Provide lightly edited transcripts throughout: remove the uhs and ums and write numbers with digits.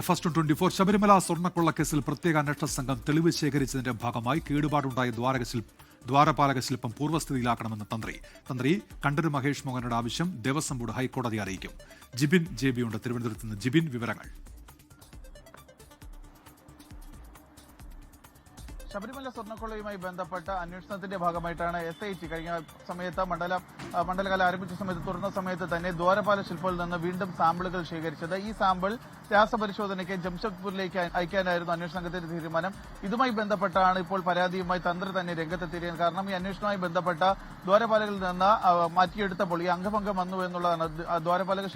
First 24 Sabarimala സ്വർണ്ണക്കൊള്ളക്കേസിൽ പ്രത്യേക അന്വേഷണ സംഘം തെളിവ് ശേഖരിച്ചതിന്റെ ഭാഗമായി കേടുപാടുണ്ടായ ദ്വാരപാലക ശില്പം പൂർവ്വസ്ഥിതിയിലാക്കണമെന്ന് തന്ത്രി കണ്ഠര് മഹേഷ് മോഹനയുടെ ആവശ്യം ദേവസ്വം ബോർഡ് ഹൈക്കോടതിയെ അറിയിക്കും. ജിബിൻ JB ഉണ്ട് തിരുവനന്തപുരത്ത് നിന്ന്. ജിബിൻ, വിവരങ്ങൾ. ശബരിമല സ്വർണ്ണക്കൊള്ളയുമായി ബന്ധപ്പെട്ട അന്വേഷണത്തിന്റെ ഭാഗമായിട്ടാണ് SIT കഴിഞ്ഞ സമയത്ത് മണ്ഡലകാലം ആരംഭിച്ച സമയത്ത് തുറന്ന സമയത്ത് തന്നെ ദ്വാരപാല ശില്പത്തിൽ നിന്ന് വീണ്ടും സാമ്പിളുകൾ ശേഖരിച്ചത്. ഈ സാമ്പിൾ രാസപരിശോധനയ്ക്ക് ജംഷഡ്പൂരിലേക്ക് അയക്കാനായിരുന്നു അന്വേഷണ സംഘത്തിന്റെ തീരുമാനം. ഇതുമായി ബന്ധപ്പെട്ടാണ് ഇപ്പോൾ പരാതിയുമായി തന്ത്രി തന്നെ രംഗത്തെത്തിയിരിക്കുന്നത്. കാരണം ഈ അന്വേഷണവുമായി ബന്ധപ്പെട്ട ദ്വാരപാലകളിൽ നിന്ന് മാറ്റിയെടുത്തപ്പോൾ ഈ അംഗഭംഗം വന്നു എന്നുള്ളതാണ്. ദ്വാരപാലക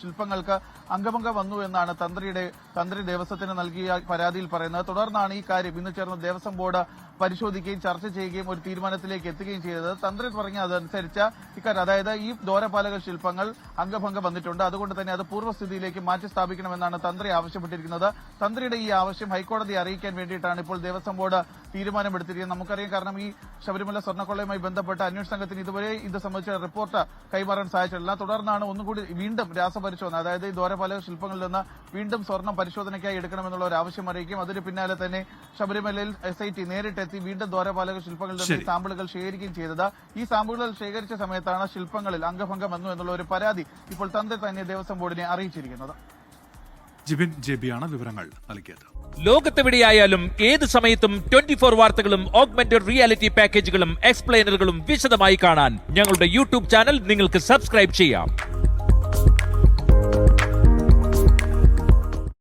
ശില്പങ്ങൾക്ക് അംഗഭംഗം വന്നു എന്നാണ് തന്ത്രി ദേവസ്വത്തിന് നൽകിയ പരാതിയിൽ പറയുന്നത്. തുടർന്നാണ് ഈ കാര്യം ഇന്ന് ചേർന്ന ദേവസ്വം ബോർഡ് പരിശോധിക്കുകയും ചർച്ച ചെയ്യുകയും ഒരു തീരുമാനത്തിലേക്ക് എത്തുകയും ചെയ്തത്. തന്ത്രി പറഞ്ഞ അതനുസരിച്ച് ഇക്കാര്യം, അതായത് ഈ ദ്വാരപാലക ശില്പങ്ങൾ അംഗഭംഗം വന്നിട്ടുണ്ട്, അതുകൊണ്ട് തന്നെ അത് പൂർവ്വസ്ഥിതിയിലേക്ക് മാറ്റി സ്ഥാപിക്കണമെന്നാണ് തന്ത്രി ആവശ്യപ്പെട്ടിരിക്കുന്നത്. തന്ത്രിയുടെ ഈ ആവശ്യം ഹൈക്കോടതിയെ അറിയിക്കാൻ വേണ്ടിയിട്ടാണ് ഇപ്പോൾ ദേവസ്വം ബോർഡ് തീരുമാനമെടുത്തിരിക്കുന്നത്. നമുക്കറിയാം, കാരണം ഈ ശബരിമല സ്വർണ്ണക്കൊള്ളയുമായി ബന്ധപ്പെട്ട അന്വേഷണ സംഘത്തിന് ഇതുവരെ ഇത് സംബന്ധിച്ച റിപ്പോർട്ട് കൈമാറാൻ സാധിച്ചിട്ടില്ല. തുടർന്നാണ് ഒന്നുകൂടി വീണ്ടും രാസപരിശോധന, അതായത് ഈ ദ്വാരപാലക ശില്പങ്ങളിൽ നിന്ന് വീണ്ടും സ്വർണ്ണം പരിശോധനയ്ക്കായി എടുക്കണമെന്നുള്ള ഒരു ആവശ്യം അറിയിക്കും. അതിന് പിന്നാലെ തന്നെ ശബരിമലയിൽ SIT നേരിട്ടെത്തി വീണ്ടും ദ്വാരപാലക ശില്പങ്ങളിൽ നിന്ന് സാമ്പിളുകൾ ശേഖരിക്കുകയും ചെയ്തത്. ഈ സാമ്പിളുകൾ ശേഖരിച്ച സമയത്താണ് ശില്പങ്ങളിൽ അംഗഭംഗം വന്നു എന്നുള്ള ഒരു പരാതി ഇപ്പോൾ തന്ത്രി തന്നെ ദേവസ്വം ബോർഡിനെ അറിയിച്ചിരിക്കുന്നത്. ജിബിൻ JB ആണ് വിവരങ്ങൾ നൽകിയത്. ലോകത്തെവിടെയായാലും ഏത് സമയത്തും 24 വാർത്തകളും ഓഗ്മെന്റഡ് റിയാലിറ്റി പാക്കേജുകളും എക്സ്പ്ലെയിനറുകളും വിശദമായി കാണാൻ ഞങ്ങളുടെ YouTube ചാനൽ നിങ്ങൾക്ക് സബ്സ്ക്രൈബ് ചെയ്യാം.